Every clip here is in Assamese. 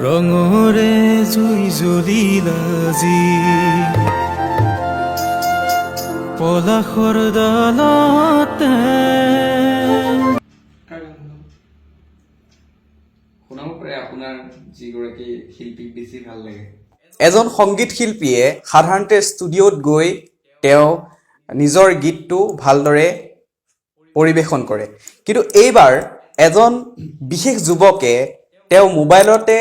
ৰঙৰে জুই জ্বলিলা যি পলাশৰ ডালতে শুনাব পাৰে আপোনাৰ যিগৰাকী শিল্পীক বেছি ভাল লাগে। এজন সংগীত শিল্পীয়ে সাধাৰণতে ষ্টুডিঅ'ত গৈ তেওঁ নিজৰ গীতটো ভালদৰে পৰিৱেশন কৰে, কিন্তু এইবাৰ এজন বিশেষ যুৱকে তেওঁ মোবাইলতে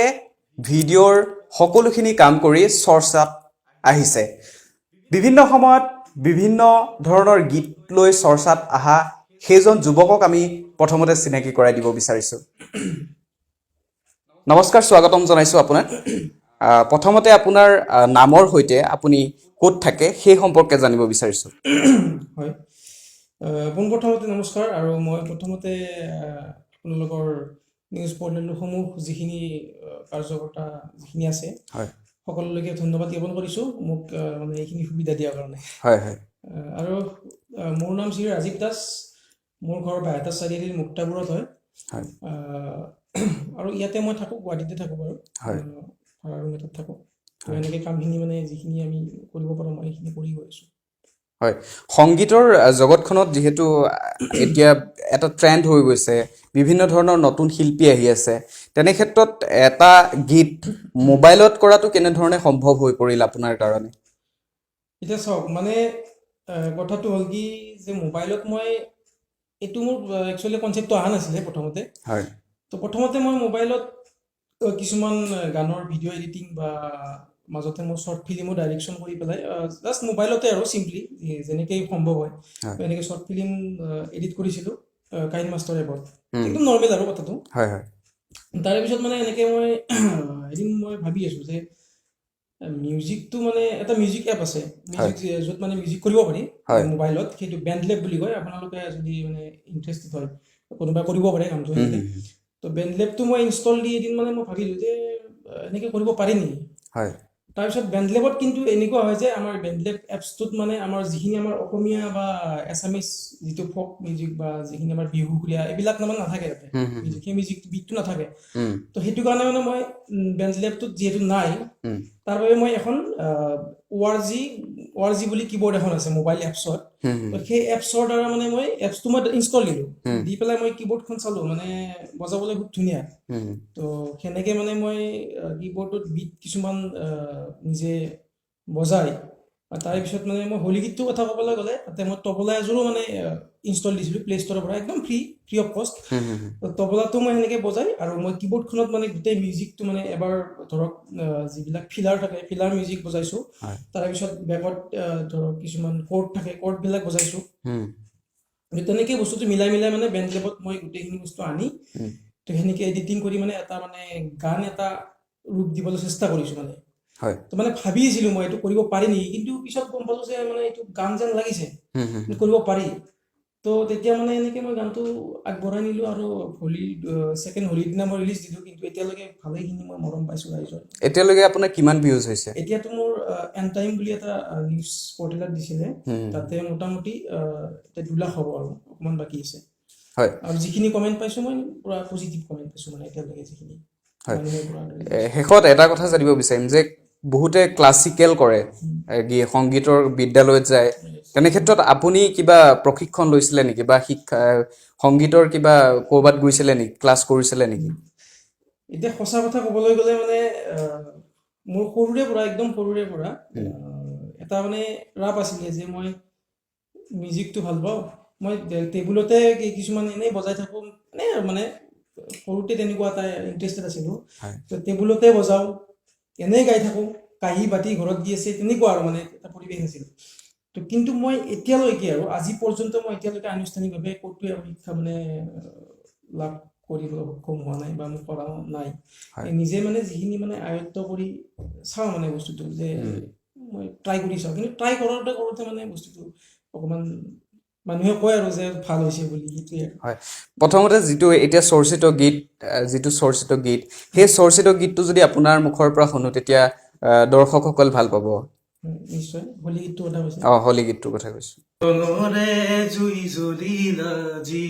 ভিডিঅ'ৰ সকলোখিনি কাম কৰি চৰ্চাত আহিছে। বিভিন্ন সময়ত বিভিন্ন ধৰণৰ গীত লৈ চৰ্চাত অহা সেইজন যুৱকক আমি প্ৰথমতে চিনাকি কৰাই দিব বিচাৰিছোঁ। নমস্কাৰ, স্বাগতম জনাইছোঁ আপোনাক। প্ৰথমতে আপোনাৰ নামৰ সৈতে আপুনি ক'ত থাকে সেই সম্পৰ্কে জানিব বিচাৰিছোঁ। হয়, পোনপ্ৰথমতে নমস্কাৰ। আৰু মই প্ৰথমতে আপোনালোকৰ নিউজ পৰ্টেলসমূহ যিখিনি কাৰ্যকৰ্তা যিখিনি আছে হয়, সকলোলৈকে ধন্যবাদ জ্ঞাপন কৰিছোঁ মোক মানে এইখিনি সুবিধা দিয়াৰ কাৰণে। হয় হয়। আৰু মোৰ নাম শ্ৰী ৰাজীৱ দাস, মোৰ ঘৰ বাইহাটা চাৰিআলিৰ মুক্তাপুৰত হয়। আৰু ইয়াতে মই থাকোঁ, গুৱাহাটীতে থাকোঁ বাৰু, ভাড়া ৰুম এটাত থাকোঁ। তো এনেকৈ কামখিনি মানে যিখিনি আমি কৰিব পাৰোঁ মই সেইখিনি কৰি গৈ আছোঁ। হয়, সংগীতৰ জগতখনত যিহেতু এতিয়া এটা ট্ৰেণ্ড হৈ গৈছে, বিভিন্ন ধৰণৰ নতুন শিল্পী আহি আছে, তেনে ক্ষেত্ৰত এটা গীত মোবাইলত কৰাটো কেনেধৰণে সম্ভৱ হৈ পৰিল আপোনাৰ কাৰণে? এতিয়া চাওক, মানে কথাটো হ'ল কি যে মোবাইলত মই এইটো মোৰ একচুৱেলি কনচেপ্টটো অহা নাছিলে প্ৰথমতে। হয়, তো প্ৰথমতে মই মোবাইলত কিছুমান গানৰ ভিডিঅ' এডিটিং বা মাজতে মই শ্বৰ্ট ফিল্মো ডাইৰেকশ্যন কৰি পেলাই জাষ্ট মোবাইলতে আৰু চিম্পলি যেনেকৈ সম্ভৱ হয় এনেকৈ শ্বৰ্ট ফিল্ম এডিট কৰিছিলোঁ কাইন মাষ্টাৰ এপত, একদম নৰ্মেল আৰু কথাটো। হয় হয়। তাৰে পিছত মানে এনেকৈ মই এদিন মই ভাবি আছোঁ যে মিউজিকটো মানে এটা মিউজিক এপ আছে, মিউজিক য'ত মানে মিউজিক কৰিব পাৰি মোবাইলত, সেইটো বেণ্ডলেব বুলি কয়। আপোনালোকে যদি মানে ইণ্টাৰেষ্টেড হয় কোনোবাই কৰিব পাৰে কামটো সেনেকৈ। তো বেণ্ডলেবটো মই ইনষ্টল দি এদিন মানে মই ভাবিলোঁ যে এনেকৈ কৰিব পাৰি নেকি। হয়। তাৰপিছত বেণ্ডলেবত কিন্তু এনেকুৱা হয় যে আমাৰ বেণ্ডলেব এপছটোত মানে আমাৰ যিখিনি আমাৰ অসমীয়া বা এছামিজ যিটো ফক মিউজিক বা যিখিনি আমাৰ বিহুসুৰীয়া এইবিলাক মানে নাথাকে তাতে, সেই মিউজিক বিটটো নাথাকে। তো সেইটো কাৰণে মানে মই বেণ্ডলেবটোত যিহেতু নাই, তাৰ বাবে মই এখন ORG বুলি কীবৰ্ড এখন আছে মোবাইল এপছত। তো সেই এপছৰ দ্বাৰা মানে মই এপছটো মই ইনষ্টল দিলোঁ, দি পেলাই মই কীবৰ্ডখন চালোঁ, মানে বজাবলৈ খুব ধুনীয়া। তো সেনেকৈ মানে মই কীবৰ্ডত বিট কিছুমান নিজে বজাই, তাৰে পিছত মানে মই হোলী গীতটোৰ কথা ক'বলৈ গ'লে তাতে মই তবলা এযোৰো মানে ইনষ্টল দিছিলোঁ প্লে ষ্ট'ৰৰ পৰা, একদম ফ্ৰী অফ কষ্ট। তবলাটো মই সেনেকৈ বজাই আৰু মই কীবৰ্ডখনত মানে গোটেই মিউজিকটো মানে এবাৰ ধৰক যিবিলাক ফিলাৰ থাকে ফিলাৰ মিউজিক বজাইছোঁ, তাৰপিছত বেকত ধৰক কিছুমান কৰ্ড থাকে কৰ্ডবিলাক বজাইছোঁ। তেনেকৈ বস্তুটো মিলাই মানে বেণ্ডলেবত মই গোটেইখিনি বস্তু আনি তো সেনেকৈ এডিটিং কৰি মানে এটা মানে গান এটা ৰূপ দিবলৈ চেষ্টা কৰিছোঁ মানে। তো মানে ভাবি আছিলোঁ মই এইটো কৰিব পাৰি নেকি, কিন্তু পিছত গম পালোঁ যে মানে এইটো গান যেন লাগিছে, কৰিব পাৰি। তো তেতিয়া মানে এনেকৈ মই গানটো আগবঢ়াই নিলোঁ আৰু ছেকেণ্ড হোলীৰ দিনা মই ৰিলিজ দিলোঁ। কিন্তু এতিয়ালৈকে ভালেখিনি মই মৰম পাইছোঁ ৰাইজৰ। এতিয়ালৈকে আপোনাৰ কিমান ভিউজ হৈছে? এতিয়াতো মোৰ এনটাইম বুলি এটা নিউজ পৰ্টেলত দিছিলে, তাতে মোটামুটি এতিয়া 2 লাখ হ'ব আৰু অকণমান বাকী আছে। হয়। আৰু যিখিনি কমেণ্ট পাইছোঁ মই পুৰা পজিটিভ কমেণ্ট পাইছোঁ মানে এতিয়ালৈকে যিখিনি। শেষত এটা কথা জানিব বিচাৰিম যে বহুতে ক্লাছিকেল কৰে, সংগীতৰ বিদ্যালয়ত যায়, তেনে ক্ষেত্ৰত আপুনি কিবা প্ৰশিক্ষণ লৈছিলে নেকি বা সংগীতৰ কিবা ক'ৰবাত গৈছিলে নেকি, ক্লাছ কৰিছিলে নেকি? এতিয়া সঁচা কথা ক'বলৈ গ'লে মানে মোৰ একদম সৰুৰে পৰা এটা মানে ৰাপ আছিলে যে মই মিউজিকটো ভাল পাওঁ, মই টেবুলতে কিছুমান এনেই বজাই থাকোঁ, মানে সৰুতে তেনেকুৱা এটা ইণ্টাৰেষ্টেড আছিলোঁ। টেবুলতে বজাওঁ, এনেই গাই থাকোঁ, কাঁহী বাতি ঘৰত দি আছে, তেনেকুৱা আৰু মানে এটা পৰিৱেশ আছিল। তো কিন্তু মই এতিয়ালৈকে আৰু আজি পৰ্যন্ত মই এতিয়ালৈকে আনুষ্ঠানিকভাৱে ক'তো শিক্ষা মানে লাভ কৰিবলৈ সক্ষম হোৱা নাই বা মোক কৰা নাই। নিজে মানে যিখিনি মানে আয়ত্ব কৰি চাওঁ মানে বস্তুটো যে মই ট্ৰাই কৰি চাওঁ, কিন্তু ট্ৰাই কৰোঁতে মানে বস্তুটো অকণমান মানুহে কয় আৰু যে ভাল হৈছে বুলি, সেইটোৱে। হয়, প্ৰথমতে যিটো এতিয়া চৰ্চিত গীত, সেই চৰ্চিত গীতটো যদি আপোনাৰ মুখৰ পৰা শুনো তেতিয়া দৰ্শকসকল ভাল পাব। নিশ্চয়, হোলী গীতটোৰ কথা কৈছে? হোলী গীতটোৰ কথা কৈছোঁ। ৰঙৰে জুই জ্বলিলা যি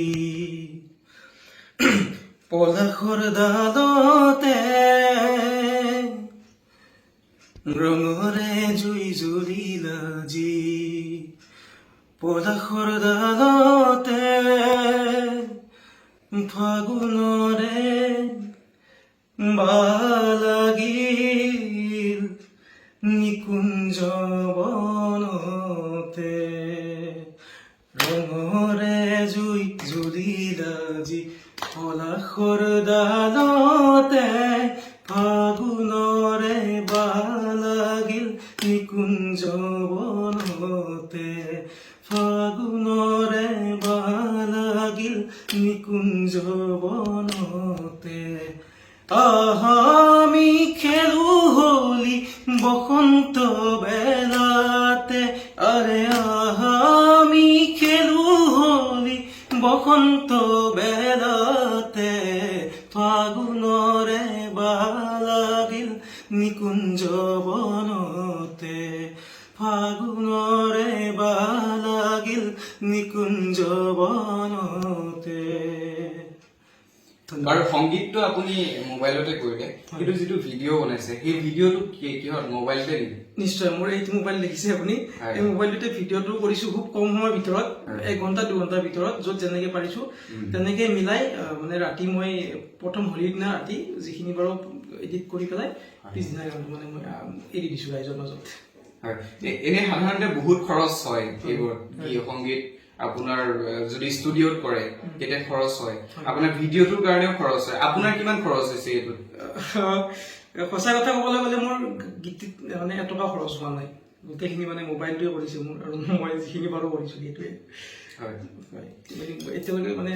পলাশৰ ডালতে ৰঙৰে জুই জ্বলিলা যি পলাশৰ ডালতে ফাগুনৰে বালাগিল নিকুঞ্জ বনতে ৰঙৰে জুই জ্বলিলা যি পলাশৰ ডালতে ফাগুনৰে বালাগিল নিকুঞ্জ বনতে ফাগুনৰে বালাগিল নিকুঞ্জ বনতে আমি খেলো হোলি বসন্ত বেলাতে আৰে আমি খেলো হোলি বসন্ত বেলাতে ফাগুনৰে বালাগিল নিকুঞ্জ বনতে ফাগুনৰে বালাগিল নিকুঞ্জ বনতে বাৰু সংগীতটো আপুনি মোবাইলতে কৰিলে কিন্তু যিটো ভিডিঅ' বনাইছে সেই ভিডিঅ'টো কিহত মোবাইলতে নেকি নিশ্চয় মোৰ এইটো মোবাইল দেখিছে আপুনি এই মোবাইলটোতে ভিডিঅ'টো কৰিছো খুব কম সময়ৰ ভিতৰত 1 ঘণ্টা 2 ঘণ্টাৰ ভিতৰত য'ত যেনেকে পাৰিছো তেনেকে মিলাই মানে ৰাতি মই প্ৰথম হোলীৰ দিনা ৰাতি যিখিনি বাৰু এডিট কৰি পেলাই পিছদিনা গানটো মানে মই এৰি দিছো ৰাইজৰ মাজত এনে সাধাৰণতে বহুত খৰচ হয় এইবোৰ সংগীত আপোনাৰ যদি ষ্টুডিঅ'ত কৰে কেতিয়া খৰচ হয় আপোনাৰ ভিডিঅ'টোৰ কাৰণেও খৰচ হয় আপোনাৰ কিমান খৰচ হৈছে এইটো সঁচা কথা ক'বলৈ গ'লে মোৰ গীতটিত মানে এটকা খৰচ হোৱা নাই গোটেইখিনি মানে মোবাইলটোৱে কৰিছো মোৰ আৰু মই যিখিনি বাৰু কৰিছো সেইটোৱে হয় এতিয়ালৈকে মানে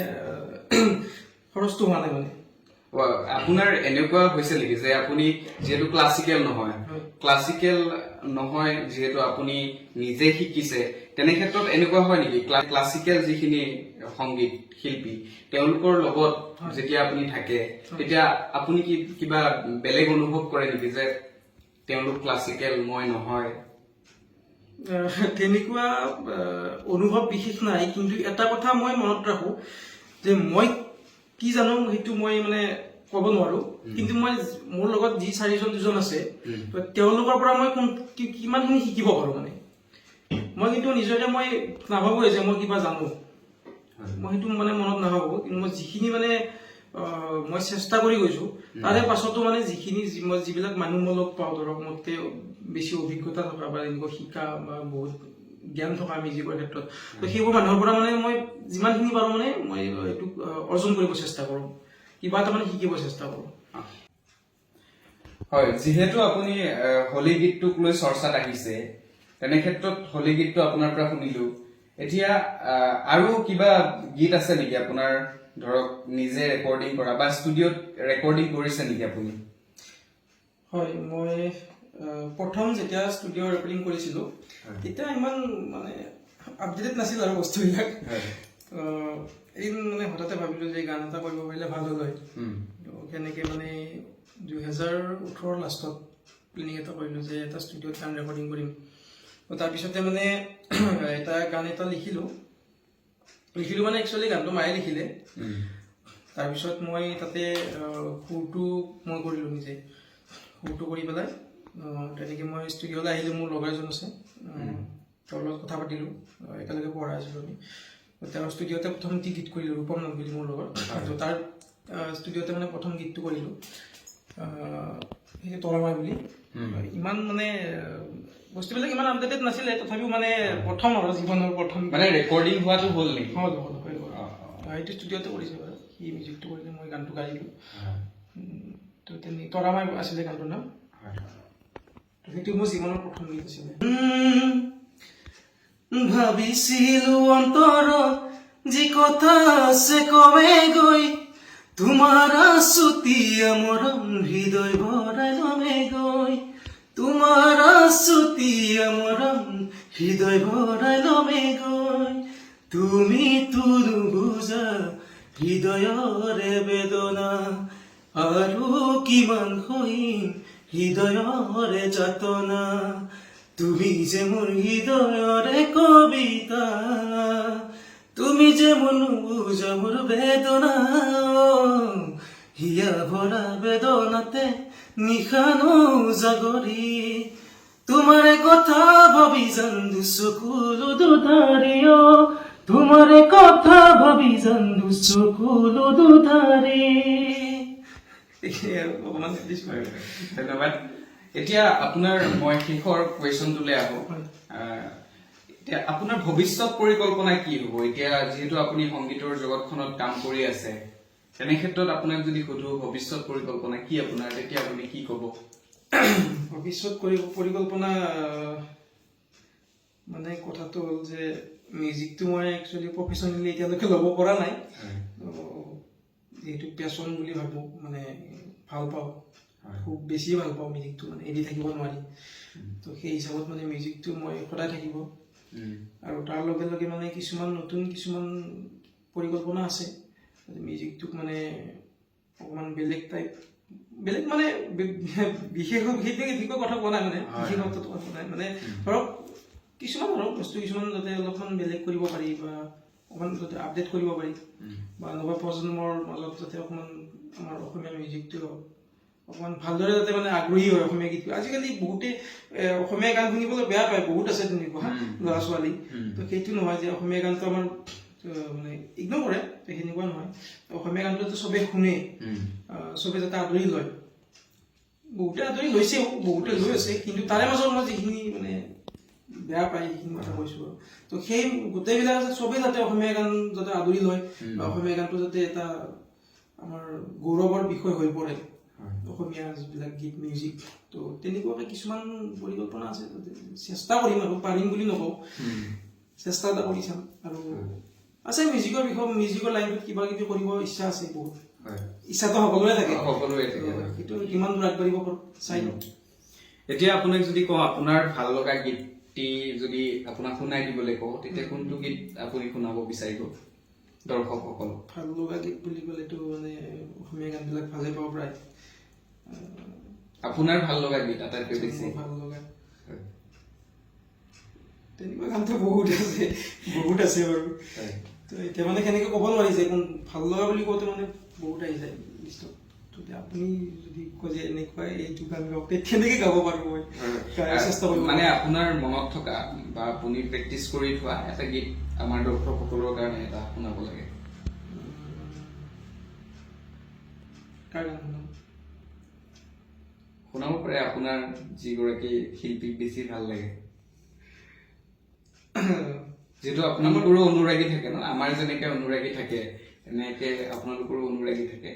খৰচটো হোৱা নাই মানে আপোনাৰ এনেকুৱা হৈছে নেকি যে আপুনি যিহেতু ক্লাছিকেল নহয় যিহেতু আপুনি নিজে শিকিছে তেনে ক্ষেত্ৰত এনেকুৱা হয় নেকি ক্লাছিকেল যিখিনি সংগীত শিল্পী তেওঁলোকৰ লগত যেতিয়া আপুনি থাকে তেতিয়া আপুনি কি কিবা বেলেগ অনুভৱ কৰে নেকি যে তেওঁলোক ক্লাছিকেল মই নহয় তেনেকুৱা অনুভৱ বিশেষ নাই কিন্তু এটা কথা মই মনত ৰাখো যে মই কি জানো সেইটো মই মানে ক'ব নোৱাৰো কিন্তু মই মোৰ লগত যি 4জন আছে তেওঁলোকৰ পৰা মই কিমানখিনি শিকিব পাৰো মানে মই কিন্তু নিজকে মই নাভাবো যে মই কিবা জানো মই সেইটো মানে মনত নাভাবো কিন্তু মই যিখিনি মানে মই চেষ্টা কৰি গৈছো তাৰে পাছতো মানে যিখিনি মই যিবিলাক মানুহ মই লগ পাওঁ ধৰক মোতকে বেছি অভিজ্ঞতা থকা বা এনেকুৱা শিকা বা বহুত জ্ঞান থকা মিউজিকৰ ক্ষেত্ৰত তো সেইবোৰ মানুহৰ পৰা মানে মই যিমানখিনি পাৰো মানে মই এইটো অৰ্জন কৰিব চেষ্টা কৰো কিবা এটা মানে শিকিব চেষ্টা কৰো হয় যিহেতু আপুনি হোলী গীতটোক লৈ চৰ্চাত আহিছে তেনে ক্ষেত্ৰত হোলী গীতটো আপোনাৰ পৰা শুনিলো এতিয়া আৰু কিবা গীত আছে নেকি আপোনাৰ ধৰক নিজে ৰেকৰ্ডিং কৰা বা ষ্টুডিঅ'ত ৰেকৰ্ডিং কৰিছে নেকি আপুনি হয় মই প্ৰথম যেতিয়া ষ্টুডিঅ' ৰেকৰ্ডিং কৰিছিলো তেতিয়া ইমান মানে আপডেটেড নাছিল আৰু বস্তুবিলাক এদিন মানে হঠাতে ভাবিলো যে গান এটা কৰিব পাৰিলে ভাল হ'ল হয় সেনেকে মানে 2018 লাষ্টত প্লেনিং এটা কৰিলো যে এটা ষ্টুডিঅ'ত গান ৰেকৰ্ডিং কৰিম তাৰপিছতে মানে এটা গান এটা লিখিলো মানে একচুৱেলি গানটো মায়ে লিখিলে তাৰপিছত মই তাতে সুৰটো মই কৰিলো নিজে সুৰটো কৰি পেলাই তেনেকৈ মই ষ্টুডিঅ'লৈ আহিলোঁ মোৰ লগৰ এজন আছে তেওঁৰ লগত কথা পাতিলোঁ একেলগে পঢ়াই আছিলোঁ আমি তেওঁৰ ষ্টুডিঅ'তে প্ৰথম গীত কৰিলোঁ ৰূপম নাম বুলি মোৰ লগত তো তাৰ ষ্টুডিঅ'তে মানে প্ৰথম গীতটো কৰিলোঁ সেই তৰামাই বুলি ইমান মানে বস্তুবিলাক ইমান আপডেটেড নাছিলে তথাপিও মানে প্ৰথম আৰু জীৱনৰ প্ৰথম মানে ৰেকৰ্ডিং হোৱাটো হ'ল নেকি হ'ল সেইটো ষ্টুডিঅ'তে কৰিছে বাৰু সি মিউজিকটো কৰিলে মই গানটো গাইছিলোঁ তো তেনে তৰামাই আছিলে গানটোৰ নাম সেইটো মোৰ জীৱনৰ প্ৰথম গীত আছিলে ভাবিছিলো অন্তৰত যি কথা আছে কমে গৈ তোমাৰ আছুতীয়া মৰম হৃদয় ভৰাই লমে গৈ তোমাৰ আছুতীয়া মৰম হৃদয় ভৰাই লমে গৈ তুমি নুবুজা হৃদয়ৰে বেদনা আৰু কিমান সহিম হৃদয়ৰে যাতনা তুমি যে মোৰ হৃদয়ৰে কবিতা তুমি যে মোৰ নুবুজা মোৰ বেদনা হিয়া ভৰা বেদনাতে নিশানো জাগৰি তোমাৰ কথা ভাবি জান্দু চকুলো দুধাৰে তোমাৰ কথা ভাবি জান্দু চকুলো দুধাৰে অকমান ধন্যবাদ এতিয়া আপোনাৰ মই শেষৰ কুৱেশ্যনটোলৈ আহো এতিয়া আপোনাৰ ভৱিষ্যত পৰিকল্পনা কি হ'ব এতিয়া যিহেতু আপুনি সংগীতৰ জগতখনত কাম কৰি আছে তেনে ক্ষেত্ৰত আপোনাক যদি সুধো ভৱিষ্যত পৰিকল্পনা কি আপোনাৰ তেতিয়া আপুনি কি ক'ব ভৱিষ্যত পৰিকল্পনা মানে কথাটো হ'ল যে মিউজিকটো মই একচুৱেলি প্ৰফেশ্যনেলি এতিয়ালৈকে ল'ব পৰা নাই যিহেতু পেশ্যন বুলি ভাবোঁ মানে ভাল পাওঁ খুব বেছি ভাল পাওঁ মিউজিকটো মানে এৰি থাকিব নোৱাৰি তো সেই হিচাপত মানে মিউজিকটো মই সদায় থাকিব আৰু তাৰ লগে লগে মানে নতুন কিছুমান পৰিকল্পনা আছে মিউজিকটোক মানে অকণমান বেলেগ মানে বিশেষ কথা কোৱা নাই মানে বিশেষ কথাটো কোৱা নাই মানে ধৰক কিছুমান বস্তু কিছুমান যাতে অলপমান বেলেগ কৰিব পাৰি বা অকণমান যাতে আপডেট কৰিব পাৰি বা নৱ প্ৰজন্মৰ মাজত যাতে অকণমান আমাৰ অসমীয়া মিউজিকটো অকণমান ভালদৰে যাতে মানে আগ্ৰহী হয় অসমীয়া গীত আজিকালি বহুতে অসমীয়া গান শুনিবলৈ বেয়া পায় বহুত আছে তেনেকুৱা ল'ৰা ছোৱালী তো সেইটো নহয় যে অসমীয়া গানটো আমাৰ মানে ইগনোৰ কৰে সেনেকুৱা নহয় অসমীয়া গানটো যাতে চবেই শুনে চবে যাতে আদৰি লয় বহুতে আদৰি লৈছেও বহুতে লৈ আছে কিন্তু তাৰে মাজত মই যিখিনি মানে বেয়া পায় সেইখিনি কথা কৈছোঁ তো সেই গোটেইবিলাক চবেই যাতে অসমীয়া গান যাতে আদৰি লয় বা অসমীয়া গানটো যাতে এটা আমাৰ গৌৰৱৰ বিষয় হৈ পৰে অসমীয়া যিবিলাক গীত মিউজিক তো তেনেকুৱাকৈ কিছুমান পৰিকল্পনা আছে চেষ্টা কৰিম আৰু পাৰিম বুলি নকওঁ চেষ্টা এটা কৰি চাম আৰু আছে মিউজিকৰ লাইনটোত কিবা কিবি কৰিব ইচ্ছা আছে বহুত ইচ্ছাটো সকলোৰে থাকে সেইটো কিমান দূৰ আগবাঢ়িব পাৰোঁ চাই লওঁ এতিয়া আপোনাক যদি কওঁ আপোনাৰ ভাল লগা গীতটি যদি আপোনাক শুনাই দিবলৈ কওঁ তেতিয়া কোনটো গীত আপুনি শুনাব বিচাৰিব দৰ্শকসকলক ভাল লগা গীত বুলি ক'লেতো মানে অসমীয়া গানবিলাক ভালে পাব প্ৰায় আপোনাৰ ভাল লগা গীত আটাইতকৈ বেছি ভাল লগা তেনেকুৱা গানটো বহুত আছে বাৰু তো এতিয়া মানে কেনেকৈ ক'ব নোৱাৰি যে কোন ভাল লগা বুলি কওঁতে মানে বহুত আহি যায় লিষ্টত আপুনি যদি কয় যে এনেকুৱা এইটো গান গাওক কেনেকৈ গাব পাৰোঁ মই চেষ্টা কৰিম মানে আপোনাৰ মনত থকা বা আপুনি প্ৰেক্টিচ কৰি থোৱা এটা গীত আমাৰ দৰ্শকসকলৰ কাৰণে এটা শুনাব লাগে কাৰ গান শুনাম শুনাব পাৰে আপোনাৰ যিগৰাকী শিল্পীক বেছি ভাল লাগে যিহেতু আপোনালোকৰো অনুৰাগী থাকে ন আমাৰ যেনেকে অনুৰাগী থাকে এনেকে আপোনালোকৰো অনুৰাগী থাকে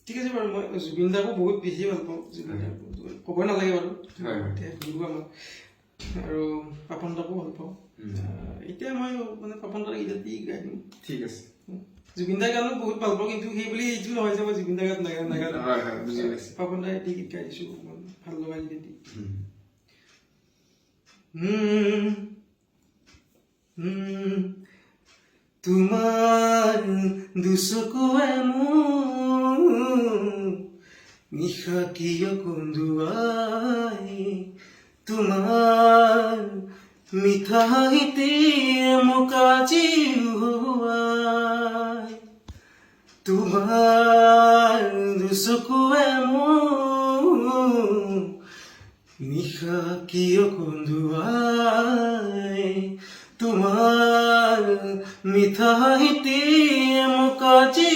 ঠিক আছে বাৰু মই জুবিন দাকো বহুত বেছি ভাল পাওঁ জুবিন দা ক'বই নালাগে বাৰু আৰু পাপন দাকো ভাল পাওঁ এতিয়া মই মানে পাপন দাৰ গীত গাই দিম ঠিক আছে জুবিন দাৰ গানো বহুত ভাল পাওঁ কিন্তু সেই বুলি এইটো নহয় যে মই জুবিন দাৰ গান নাগানো পাপন দাৰ এটি গীত গাই দিছোঁ ভাল লগা গীত এটি তোমাৰ দুচকুৱে মোৰ নিশা কিয় কন্দুৱাই তোমাৰ মিঠা হাঁহিতে মোক আজি হুৱাই তোমাৰ দুচকুৱে মোৰ নিশা কিয় কন্দুৱাই তোমাৰ মিঠা হাঁহিতে মোক আজি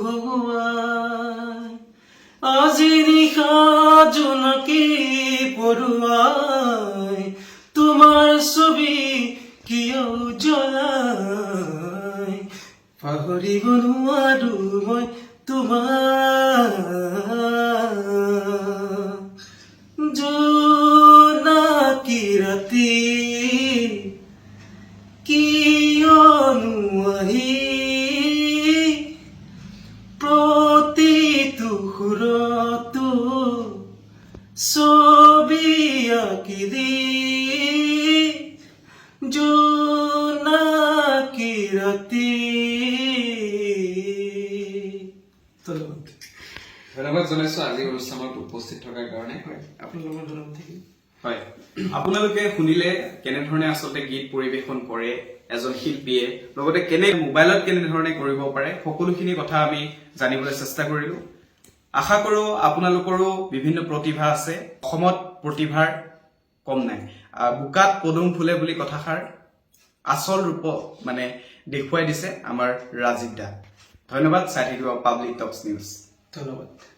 হুৱাই আজি নিশা জোনাকী পৰুৱাই তোমাৰ ছবি কিয় জ্বলাই পাহৰিব নোৱাৰো মই তোমাৰ জোনাকী ৰাতি কিয়নো আহি প্ৰতিটো সুৰতো ছবি আঁকিলি জোনাকী ৰাতি ধন্যবাদ জনাইছো আজি অনুষ্ঠানত উপস্থিত থকাৰ কাৰণে আপোনালোকৰ ধন্যবাদ থাকিল হয় আপোনালোকে শুনিলে কেনেধৰণে আচলতে গীত পৰিৱেশন কৰে এজন শিল্পীয়ে লগতে মোবাইলত কেনেধৰণে কৰিব পাৰে সকলোখিনি কথা আমি জানিবলৈ চেষ্টা কৰিলো আশা কৰো আপোনালোকৰো বিভিন্ন প্ৰতিভা আছে অসমত প্ৰতিভাৰ কম নাই বুকাত পদুম ফুলে বুলি কথাষাৰ আচল ৰূপ মানে দেখুৱাই দিছে আমাৰ ৰাজীৱ দা ধন্যবাদ চাই থাকিব পাব্লিক টক্স নিউজ ধন্যবাদ